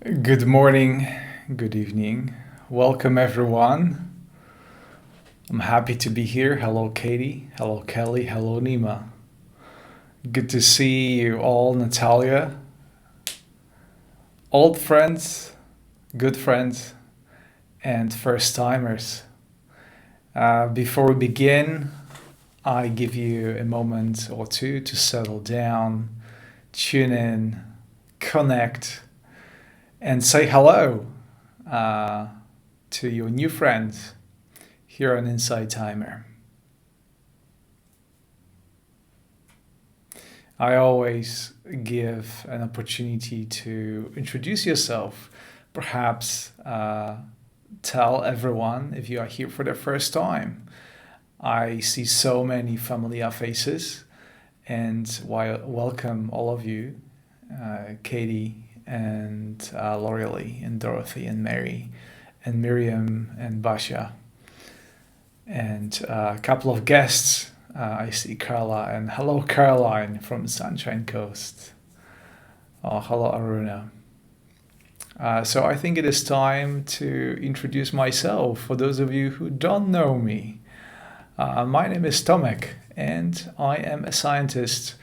Good morning, good evening. Welcome, everyone. I'm happy to be here. Hello, Katie. Hello, Kelly. Hello, Nima. Good to see you all, Natalia. Old friends, good friends, and first timers. Before we begin, I give you a moment or two to settle down, tune in, connect, and say hello uh, to your new friends here on Inside Timer. I always give an opportunity to introduce yourself, perhaps tell everyone if you are here for the first time. I see so many familiar faces, and welcome all of you, Katie and Lorelie and Dorothy and Mary and Miriam and Basha and a couple of guests. I see Carla and hello Caroline from Sunshine Coast. Oh, hello Aruna. So I think it is time to introduce myself for those of you who don't know me. My name is Tomek and I am a scientist,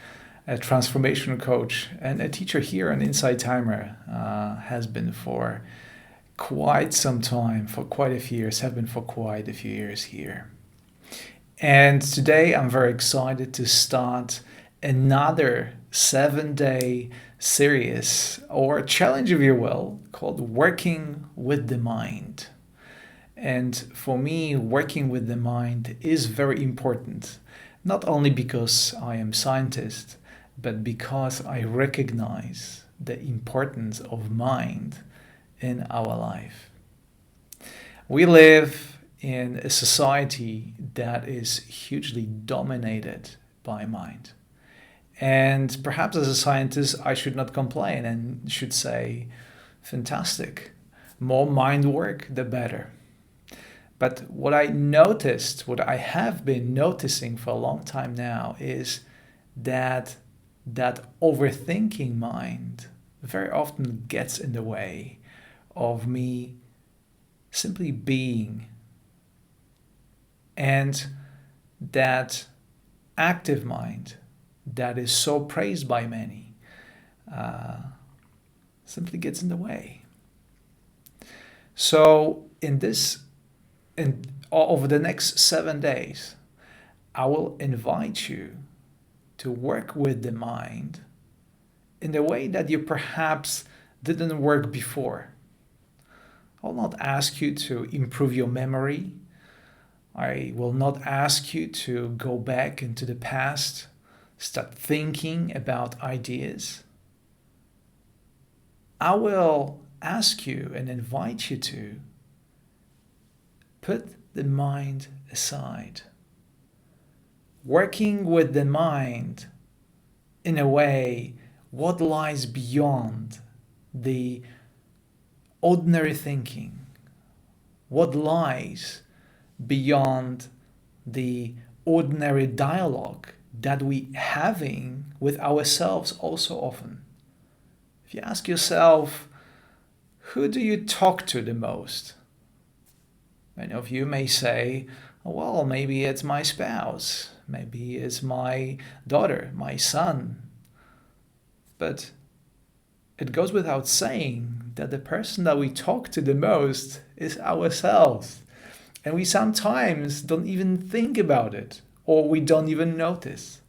a transformation coach, and a teacher here on Inside Timer. Has been for quite some time, for quite a few years, have been for quite a few years here. And today I'm very excited to start another 7-day series or challenge, if you will, called Working with the Mind. And for me, working with the mind is very important, not only because I am a scientist, but because I recognize the importance of mind in our life. We live in a society that is hugely dominated by mind. And perhaps as a scientist, I should not complain and should say, fantastic, more mind work, the better. But what I noticed, what I have been noticing for a long time now is that overthinking mind very often gets in the way of me simply being. And that active mind that is so praised by many simply gets in the way. So over the next 7 days, I will invite you to work with the mind in the way that you perhaps didn't work before. I will not ask you to improve your memory. I will not ask you to go back into the past, start thinking about ideas. I will ask you and invite you to put the mind aside. Working with the mind in a way, what lies beyond the ordinary thinking, what lies beyond the ordinary dialogue that we having with ourselves also often. If you ask yourself, who do you talk to the most? Many of you may say, well, maybe it's my spouse, maybe it's my daughter, my son. But it goes without saying that the person that we talk to the most is ourselves. And we sometimes don't even think about it, or we don't even notice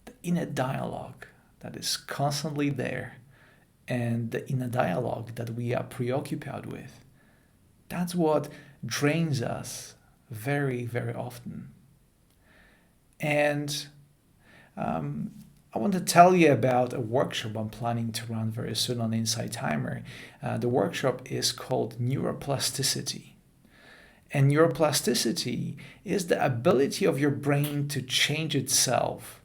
the inner dialogue that is constantly there and the inner dialogue that we are preoccupied with. That's what drains us very, very often. And I want to tell you about a workshop I'm planning to run very soon on Inside Timer. The workshop is called Neuroplasticity. And neuroplasticity is the ability of your brain to change itself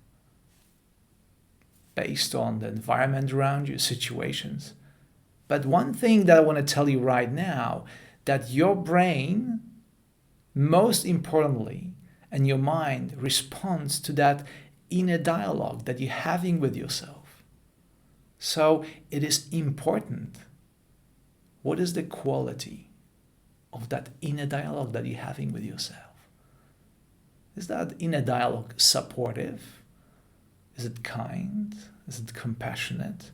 based on the environment around you, situations. But one thing that I want to tell you right now, that your brain, most importantly, and your mind responds to that inner dialogue that you're having with yourself. So it is important What is the quality of that inner dialogue that you're having with yourself? Is that inner dialogue supportive? Is it kind? Is it compassionate?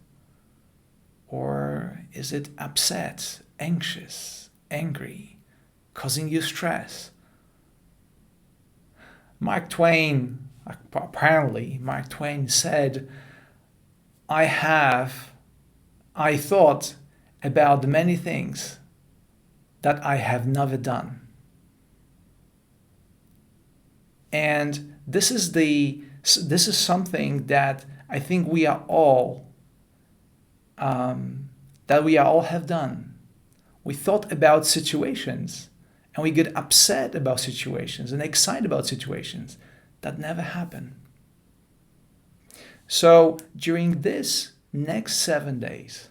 Or is it upset, anxious, angry, causing you stress? Apparently, Mark Twain said, I thought about many things that I have never done. And this is something that I think we are all have done. We thought about situations and we get upset about situations and excited about situations that never happen. So during this next 7 days,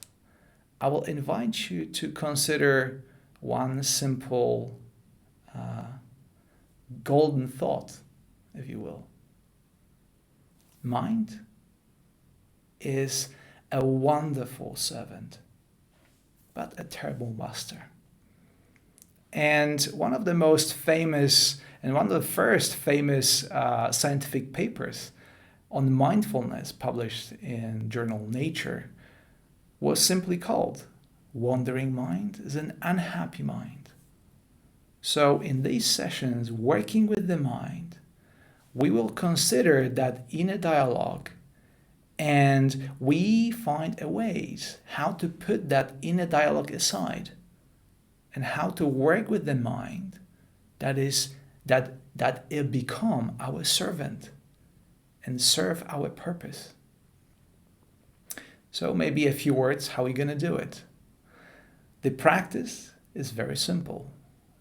I will invite you to consider one simple golden thought, if you will. Mind is a wonderful servant, but a terrible master. And one of the most famous and one of the first famous scientific papers on mindfulness published in journal Nature was simply called Wandering Mind is an Unhappy Mind. So in these sessions, working with the mind, we will consider that inner dialogue and we find a ways how to put that inner dialogue aside and how to work with the mind that it become our servant and serve our purpose. So maybe a few words how we're going to do it. The practice is very simple.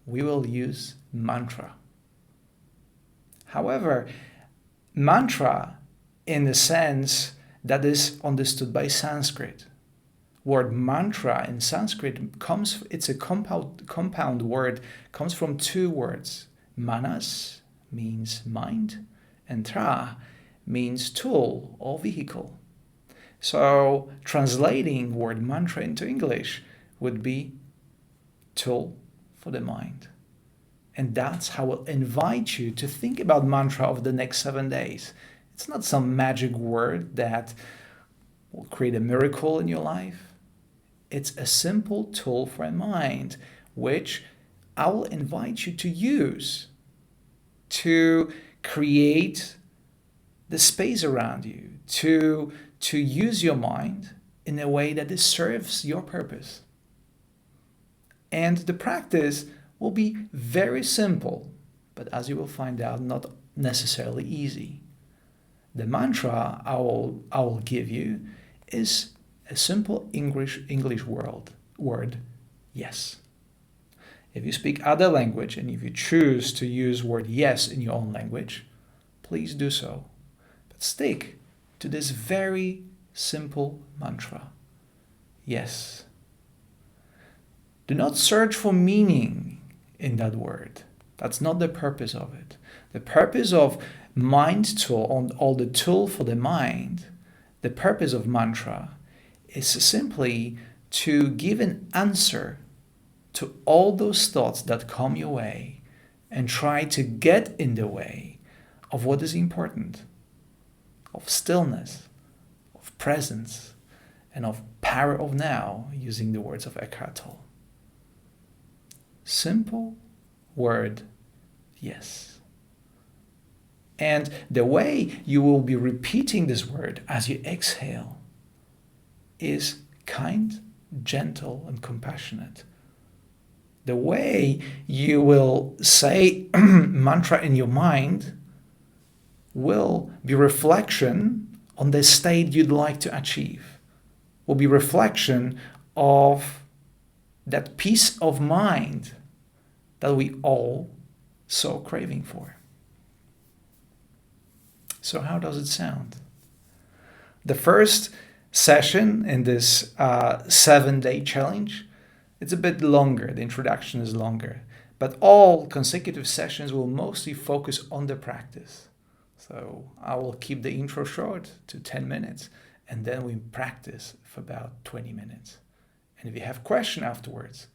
We will use mantra. However, mantra in the sense that is understood by Sanskrit. Word mantra in Sanskrit it's a compound word, comes from two words. Manas means mind and tra means tool or vehicle. So translating word mantra into English would be tool for the mind. And that's how I'll invite you to think about mantra over the next 7 days. It's not some magic word that will create a miracle in your life. It's a simple tool for a mind, which I will invite you to use to create the space around you, to use your mind in a way that it serves your purpose. And the practice will be very simple, but as you will find out, not necessarily easy. The mantra I will give you is a simple English word, yes. If you speak other language and if you choose to use word yes in your own language, please do so. But stick to this very simple mantra, yes. Do not search for meaning in that word. That's not the purpose of it. The purpose of mind tool, all the tool for the mind, the purpose of mantra is simply to give an answer to all those thoughts that come your way and try to get in the way of what is important, of stillness, of presence, and of power of now, using the words of Eckhart Tolle. Simple word, yes. And the way you will be repeating this word as you exhale is kind, gentle, and compassionate. The way you will say mantra in your mind will be reflection on the state you'd like to achieve, will be reflection of that peace of mind that we all so craving for. So how does it sound? The first session in this 7-day challenge, it's a bit longer. The introduction is longer, but all consecutive sessions will mostly focus on the practice. So I will keep the intro short to 10 minutes, and then we practice for about 20 minutes. And if you have question afterwards,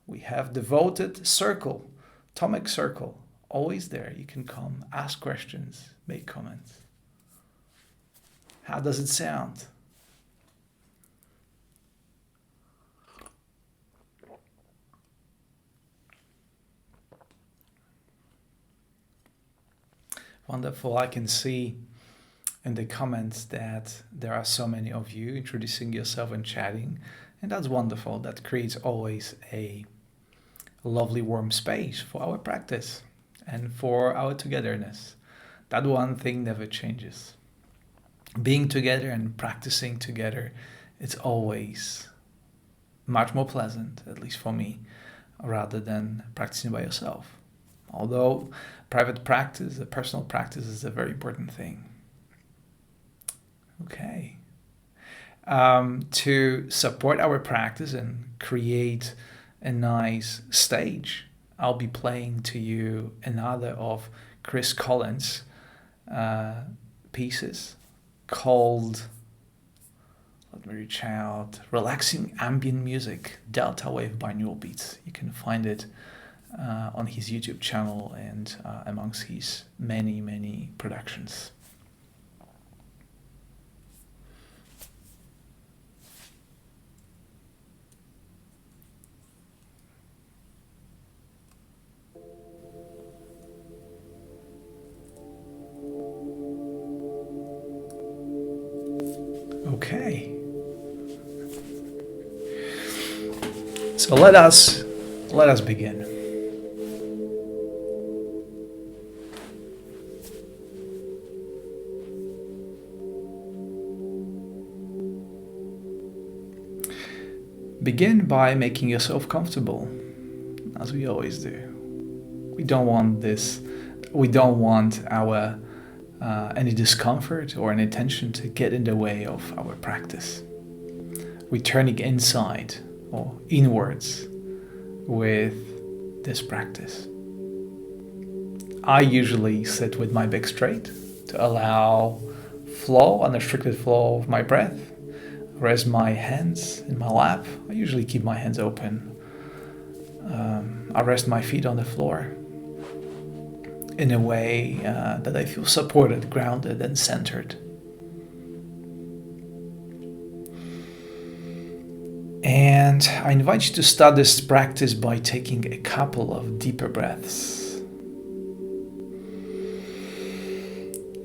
we have devoted circle, atomic circle, always there. You can come, ask questions, make comments. How does it sound? Wonderful. I can see in the comments that there are so many of you introducing yourself and chatting, and that's wonderful. That creates always a lovely warm space for our practice and for our togetherness. That one thing never changes. Being together and practicing together, it's always much more pleasant, at least for me, rather than practicing by yourself. Although private practice, a personal practice, is a very important thing. Okay. To support our practice and create a nice stage, I'll be playing to you another of Chris Collins' pieces called, let me reach out, Relaxing Ambient Music, Delta Wave Binaural Beats. You can find it on his YouTube channel and amongst his many, many productions. Okay. So let us begin. Begin by making yourself comfortable, as we always do. We don't want our any discomfort or any tension to get in the way of our practice. Returning inside or inwards with this practice. I usually sit with my back straight to allow flow, unrestricted flow of my breath. Rest my hands in my lap. I usually keep my hands open. I rest my feet on the floor in a way that I feel supported, grounded, and centered. And I invite you to start this practice by taking a couple of deeper breaths.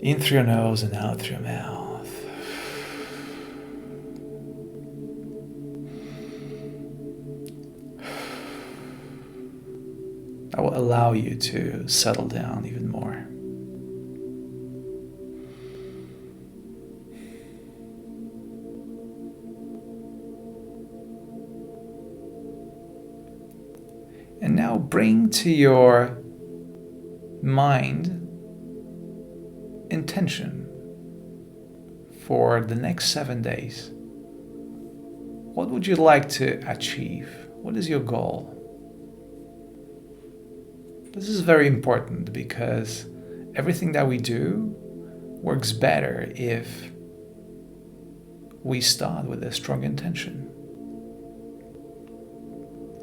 In through your nose and out through your mouth. That will allow you to settle down even more. And now bring to your mind intention for the next 7 days. What would you like to achieve? What is your goal? This is very important because everything that we do works better if we start with a strong intention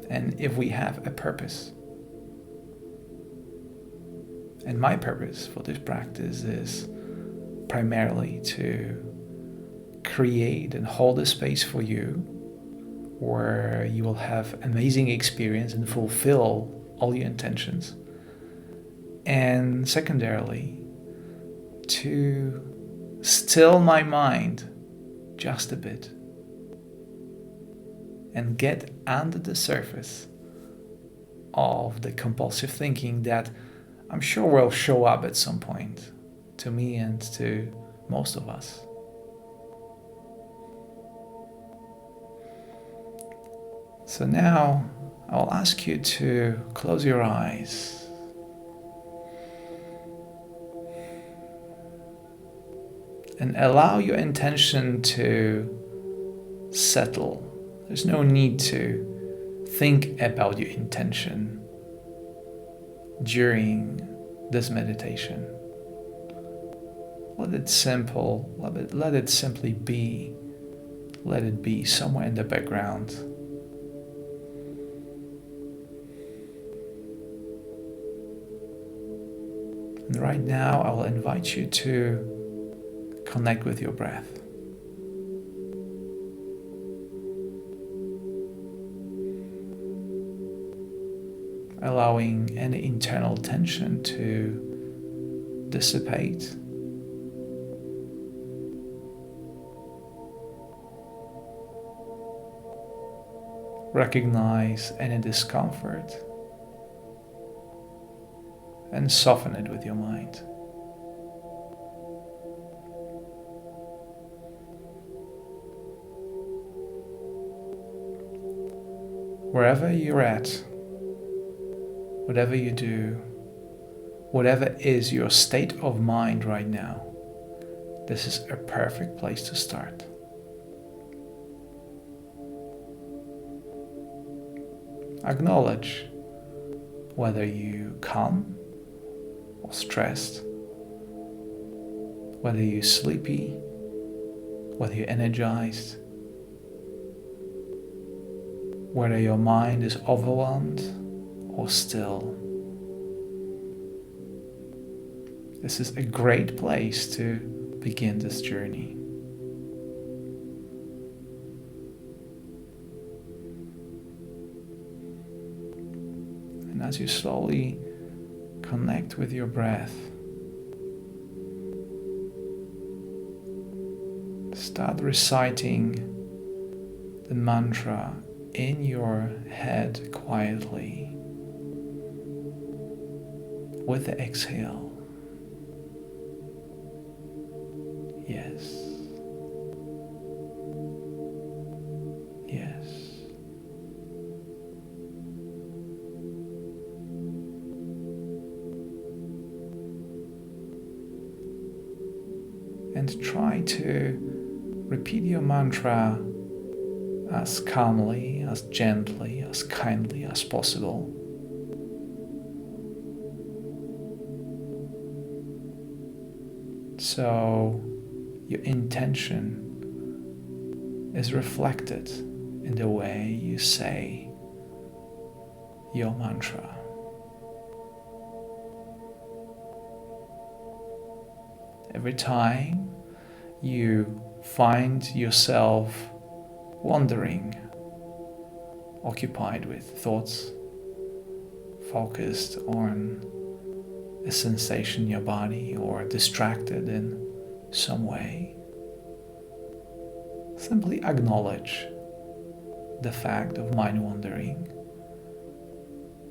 and if we have a purpose. And my purpose for this practice is primarily to create and hold a space for you where you will have amazing experience and fulfill all your intentions. And secondarily, to still my mind just a bit and get under the surface of the compulsive thinking that I'm sure will show up at some point to me and to most of us. So now I'll ask you to close your eyes. And allow your intention to settle. There's no need to think about your intention during this meditation. Let it simply be. Let it be somewhere in the background. And right now, I will invite you to connect with your breath. Allowing any internal tension to dissipate. Recognize any discomfort and soften it with your mind. Wherever you're at, whatever you do, whatever is your state of mind right now, this is a perfect place to start. Acknowledge whether you're calm or stressed, whether you're sleepy, whether you're energized, whether your mind is overwhelmed or still. This is a great place to begin this journey. And as you slowly connect with your breath, start reciting the mantra in your head quietly with the exhale. Yes. Yes. And try to repeat your mantra as calmly, as gently, as kindly as possible. So your intention is reflected in the way you say your mantra. Every time you find yourself wandering, occupied with thoughts, focused on a sensation in your body or distracted in some way, simply acknowledge the fact of mind wandering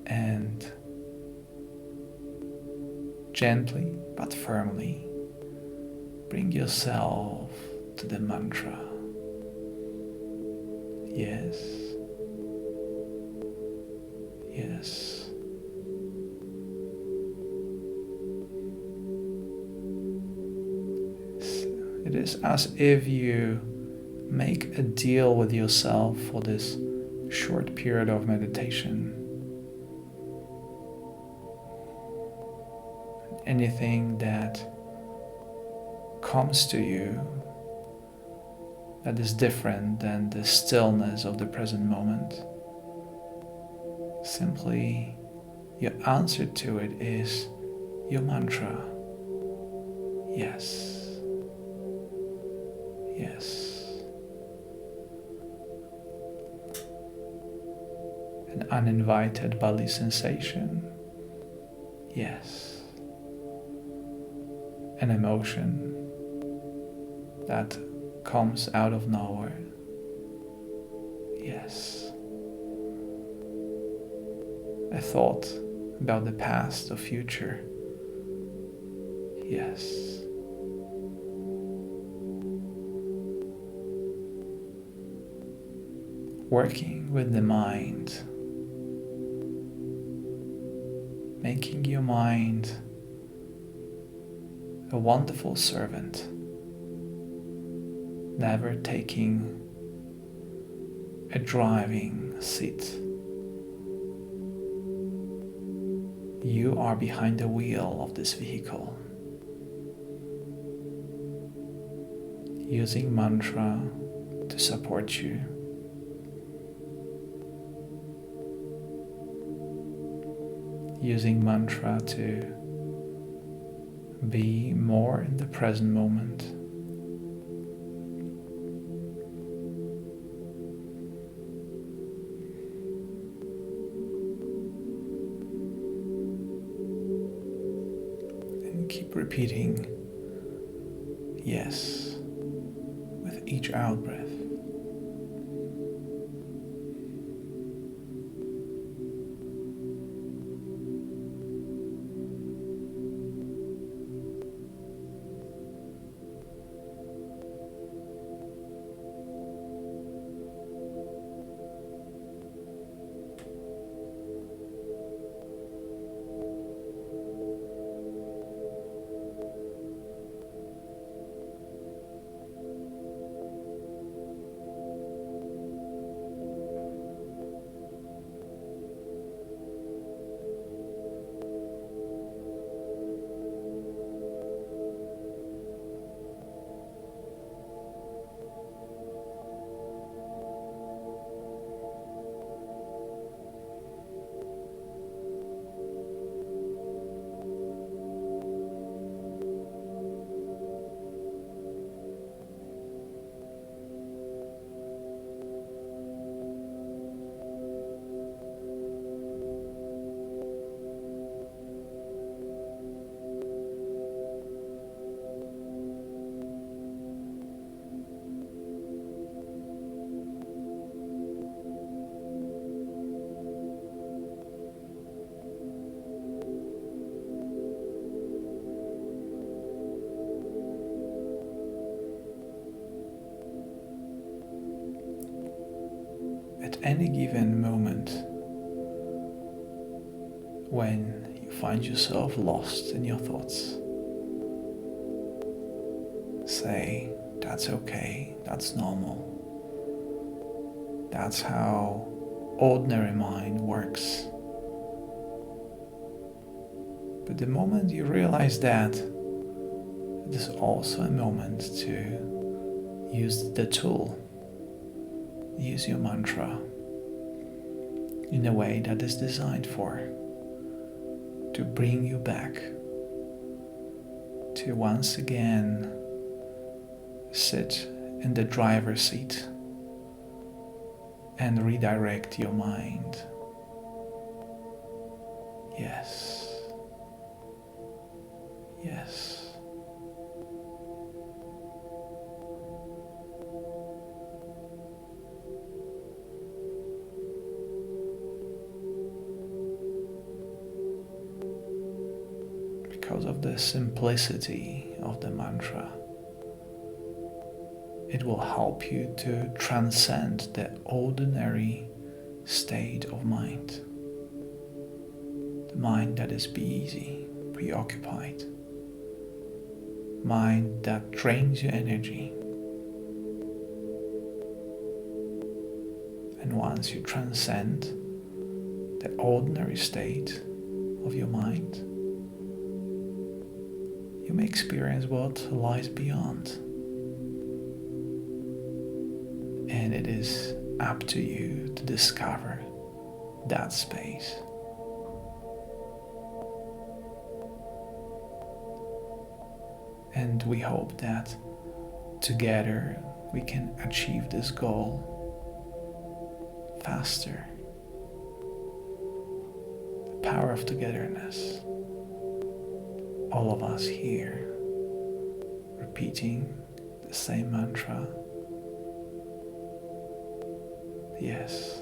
and gently but firmly bring yourself to the mantra. Yes. Yes. It is as if you make a deal with yourself for this short period of meditation. Anything that comes to you that is different than the stillness of the present moment, simply your answer to it is your mantra. Yes. Yes. An uninvited bodily sensation. Yes. An emotion that comes out of nowhere. Yes. A thought about the past or future. Yes. Working with the mind, making your mind a wonderful servant, never taking a driving seat. You are behind the wheel of this vehicle, using mantra to support you. Using mantra to Be more in the present moment. And keep repeating yes with each out breath. At any given moment, when you find yourself lost in your thoughts, say, that's okay, that's normal. That's how ordinary mind works. But the moment you realize that, it is also a moment to use the tool. Use your mantra in a way that is designed to bring you back to once again sit in the driver's seat and redirect your mind. Yes. Yes. Because of the simplicity of the mantra, it will help you to transcend the ordinary state of mind. The mind that is busy, preoccupied. Mind that drains your energy. And once you transcend the ordinary state of your mind, you may experience what lies beyond. And it is up to you to discover that space. And we hope that together we can achieve this goal faster. The power of togetherness. All of us here repeating the same mantra. Yes,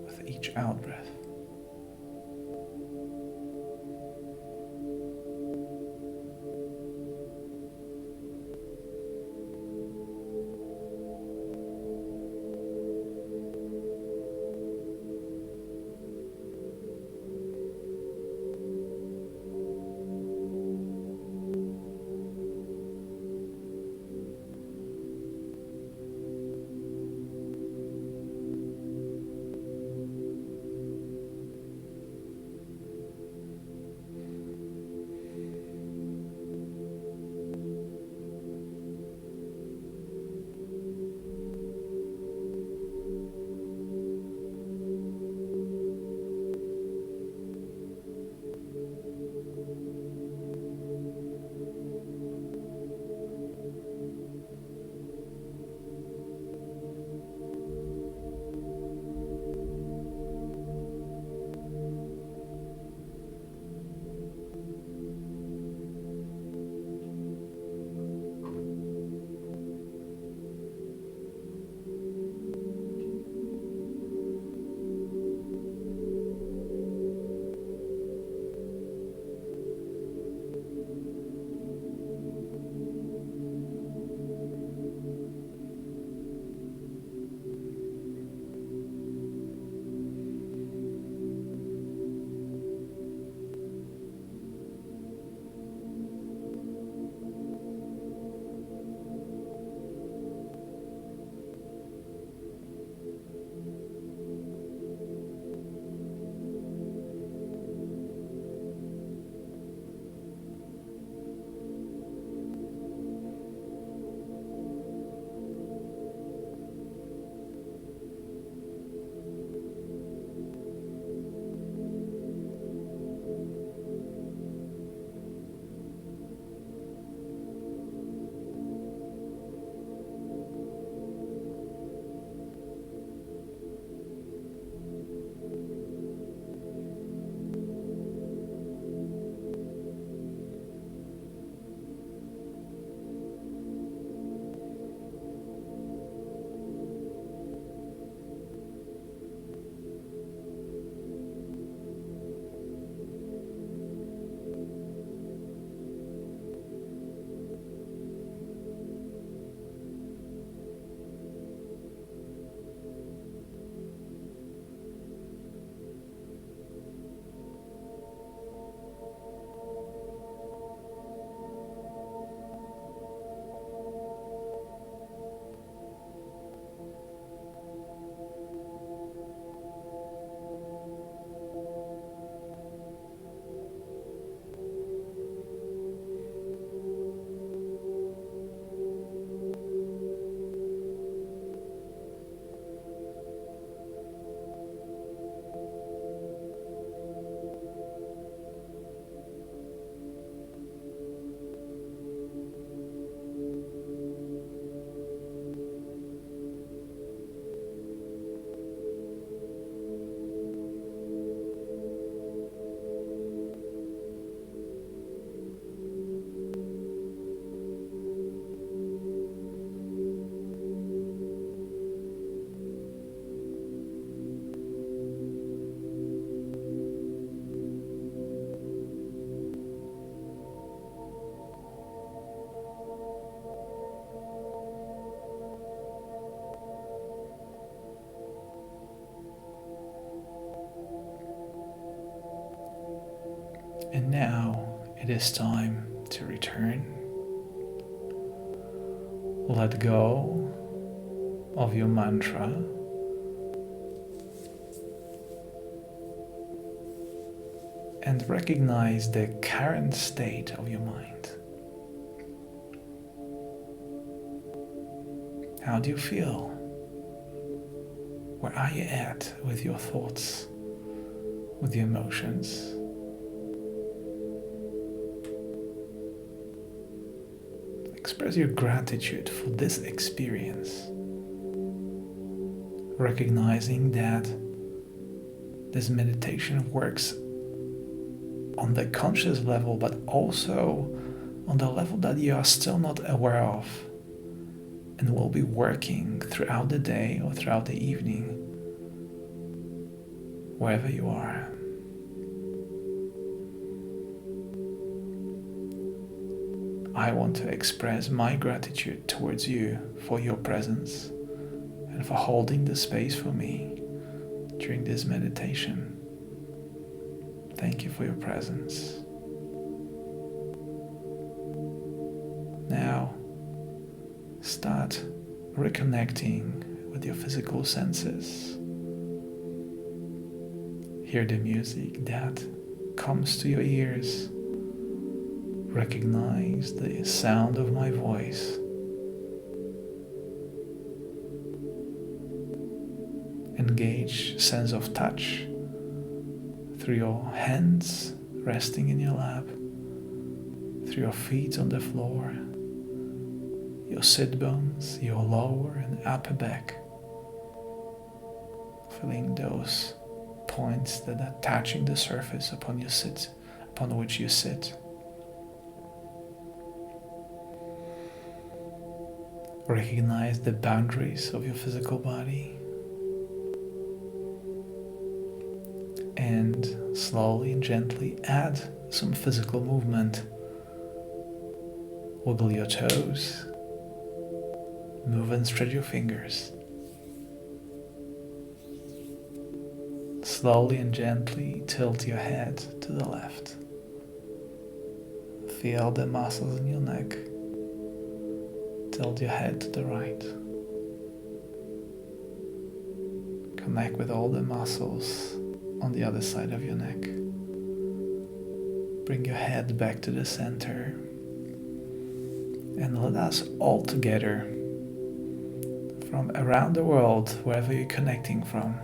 with each out breath. And now it is time to return. Let go of your mantra. And recognize the current state of your mind. How do you feel? Where are you at with your thoughts, with your emotions? Express your gratitude for this experience, recognizing that this meditation works on the conscious level, but also on the level that you are still not aware of, and will be working throughout the day or throughout the evening, wherever you are. I want to express my gratitude towards you for your presence and for holding the space for me during this meditation. Thank you for your presence. Now, start reconnecting with your physical senses. Hear the music that comes to your ears. Recognize the sound of my voice. Engage sense of touch through your hands resting in your lap, through your feet on the floor, your sit bones, your lower and upper back. Feeling those points that are touching the surface upon which you sit. Recognize the boundaries of your physical body. And slowly and gently add some physical movement. Wiggle your toes. Move and stretch your fingers. Slowly and gently tilt your head to the left. Feel the muscles in your neck. Tilt your head to the right. Connect with all the muscles on the other side of your neck. Bring your head back to the center. And let us all together, from around the world, wherever you're connecting from,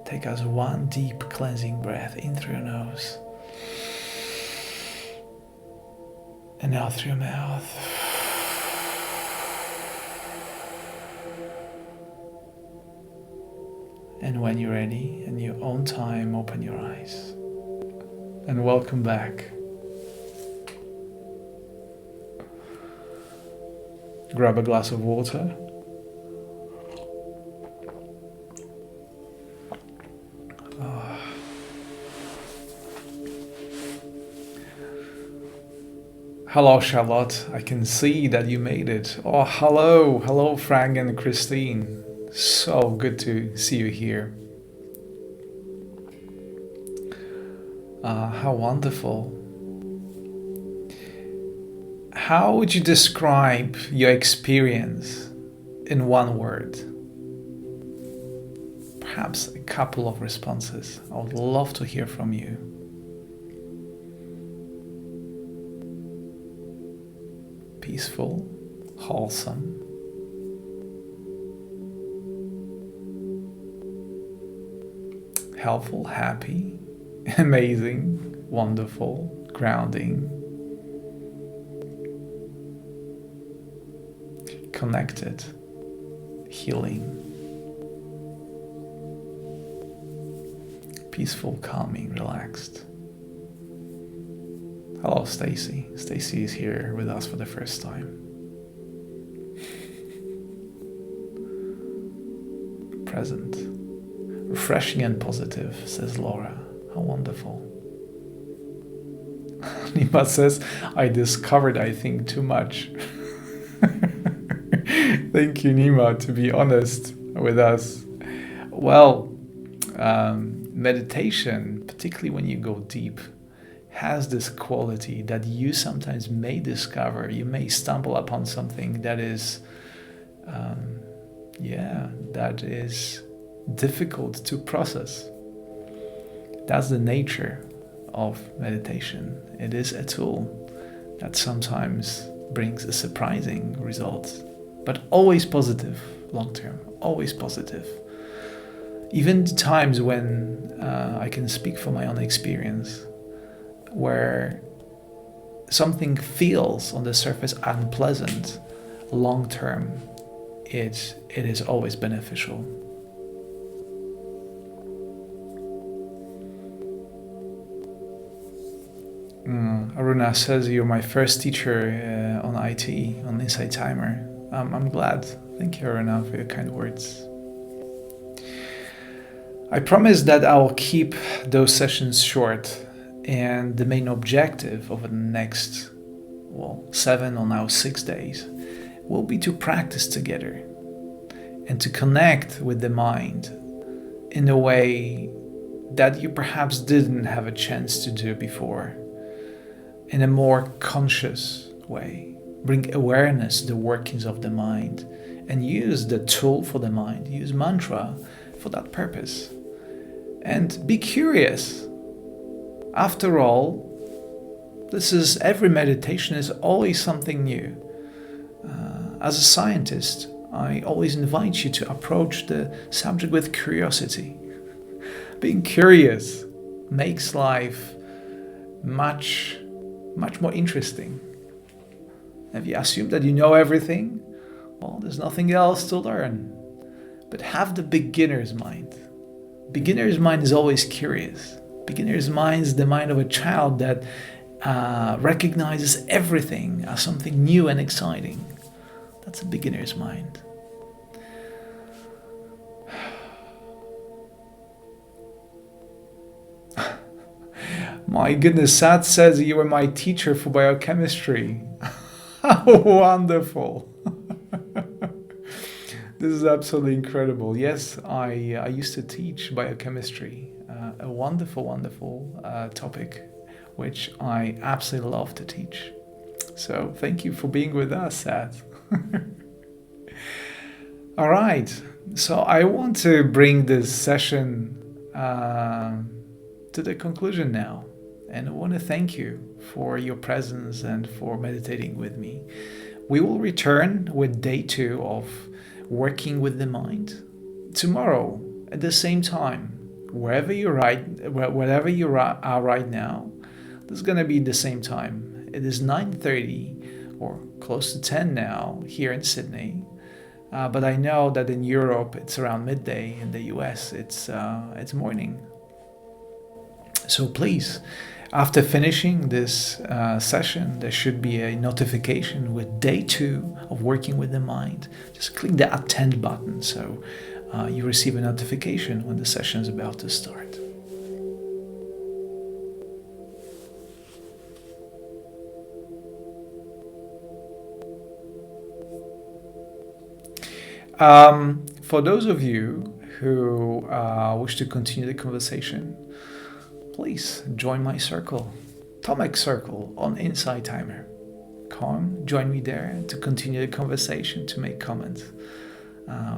take us one deep cleansing breath in through your nose and out through your mouth. And when you're ready, in your own time, open your eyes. And welcome back. Grab a glass of water. Hello, Charlotte. I can see that you made it. Oh, hello. Hello, Frank and Christine. So good to see you here. How wonderful. How would you describe your experience in one word? Perhaps a couple of responses. I would love to hear from you. Peaceful, wholesome, helpful, happy, amazing, wonderful, grounding, connected, healing, peaceful, calming, relaxed. Hello, Stacy. Stacy is here with us for the first time. Present. Refreshing and positive, says Laura. How wonderful. Nima says, I discovered, I think, too much. Thank you, Nima, to be honest with us. Well, meditation, particularly when you go deep, has this quality that you sometimes may discover. You may stumble upon something that is, that is difficult to process. That's the nature of meditation. It is a tool that sometimes brings a surprising result, but always positive long term, always positive. Even the times when I can speak from my own experience, where something feels on the surface unpleasant, long term, it is always beneficial. Aruna says you're my first teacher on IT, on Insight Timer. I'm glad. Thank you, Aruna, for your kind words. I promise that I'll keep those sessions short, and the main objective over the next, 7 or now 6 days will be to practice together and to connect with the mind in a way that you perhaps didn't have a chance to do before, in a more conscious way. Bring awareness to the workings of the mind and use the tool for the mind, use mantra for that purpose. And be curious. After all, every meditation is always something new. As a scientist, I always invite you to approach the subject with curiosity. Being curious makes life much more interesting. If you assume that you know everything, there's nothing else to learn. But have the beginner's mind. Beginner's mind is always curious. Beginner's mind is the mind of a child that recognizes everything as something new and exciting. That's a beginner's mind. My goodness, Sad says you were my teacher for biochemistry. Wonderful. This is absolutely incredible. Yes, I used to teach biochemistry, a wonderful topic, which I absolutely love to teach. So thank you for being with us, Sad. All right, so I want to bring this session to the conclusion now. And I want to thank you for your presence and for meditating with me. We will return with day 2 of working with the mind tomorrow at the same time. Wherever you are right now, this is going to be the same time. It is 9:30 or close to 10 now here in Sydney. But I know that in Europe it's around midday. In the US it's morning. So please, after finishing this session, there should be a notification with day 2 of working with the mind. Just click the attend button so you receive a notification when the session is about to start. For those of you who wish to continue the conversation, please join my circle, Tomek Circle on Insight Timer. Come, join me there to continue the conversation, to make comments.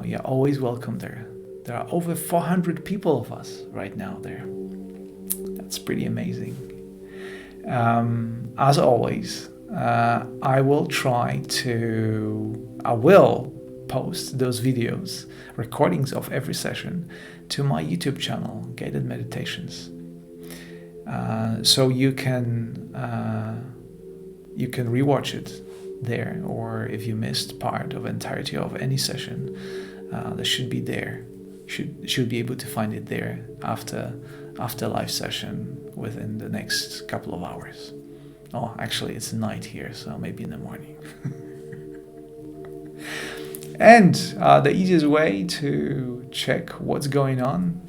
You're always welcome there. There are over 400 people of us right now there. That's pretty amazing. As always, I will post those videos, recordings of every session, to my YouTube channel, Guided Meditations. So you can rewatch it there, or if you missed part of entirety of any session, that should be there. Should be able to find it there after live session within the next couple of hours. Oh, actually, it's night here, so maybe in the morning. And the easiest way to check what's going on,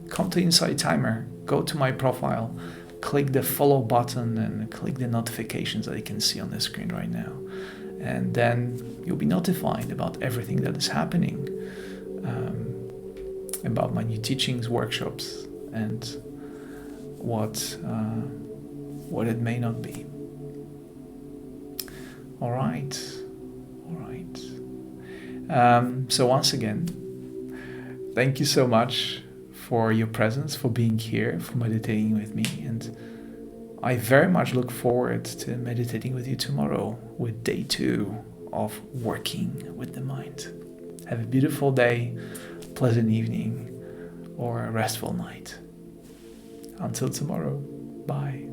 come to Insight Timer, go to my profile, click the follow button and click the notifications that you can see on the screen right now. And then you'll be notified about everything that is happening, about my new teachings, workshops, and what what it may not be. All right. So once again, thank you so much for your presence, for being here, for meditating with me. And I very much look forward to meditating with you tomorrow with day 2 of working with the mind. Have a beautiful day, pleasant evening, or a restful night. Until tomorrow, bye.